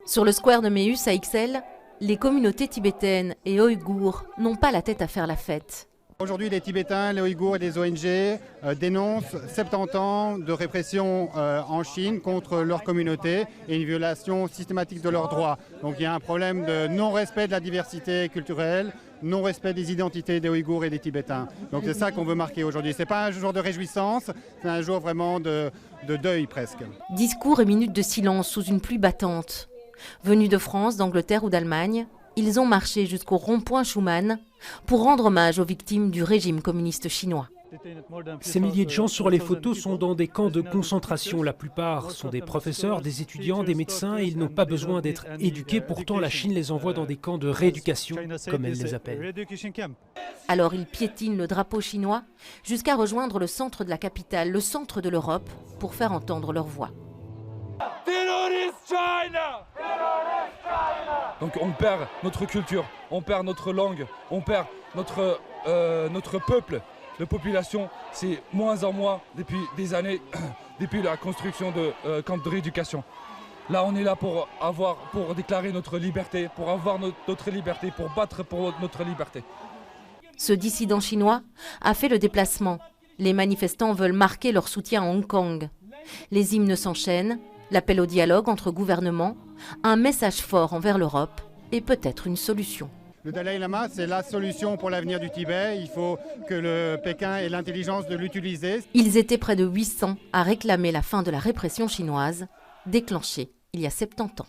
Sur le square de Méus à Ixelles, les communautés tibétaines et ouïghours n'ont pas la tête à faire la fête. Aujourd'hui, les Tibétains, les Ouïghours et les ONG dénoncent 70 ans de répression en Chine contre leur communauté et une violation systématique de leurs droits. Donc il y a un problème de non-respect de la diversité culturelle, non-respect des identités des Ouïghours et des Tibétains. Donc c'est ça qu'on veut marquer aujourd'hui. Ce n'est pas un jour de réjouissance, c'est un jour vraiment de deuil presque. Discours et minutes de silence sous une pluie battante. Venus de France, d'Angleterre ou d'Allemagne, ils ont marché jusqu'au rond-point Schuman pour rendre hommage aux victimes du régime communiste chinois. Ces milliers de gens sur les photos sont dans des camps de concentration. La plupart sont des professeurs, des étudiants, des médecins et ils n'ont pas besoin d'être éduqués. Pourtant, la Chine les envoie dans des camps de rééducation, comme elle les appelle. Alors ils piétinent le drapeau chinois jusqu'à rejoindre le centre de la capitale, le centre de l'Europe, pour faire entendre leur voix. Donc on perd notre culture, on perd notre langue, on perd notre peuple. La population, c'est moins en moins depuis des années, depuis la construction de camps de rééducation. Là, on est là pour déclarer notre liberté, pour avoir notre liberté, pour battre pour notre liberté. Ce dissident chinois a fait le déplacement. Les manifestants veulent marquer leur soutien à Hong Kong. Les hymnes s'enchaînent, l'appel au dialogue entre gouvernements, un message fort envers l'Europe et peut-être une solution. Le Dalai Lama, c'est la solution pour l'avenir du Tibet. Il faut que le Pékin ait l'intelligence de l'utiliser. Ils étaient près de 800 à réclamer la fin de la répression chinoise, déclenchée il y a 70 ans.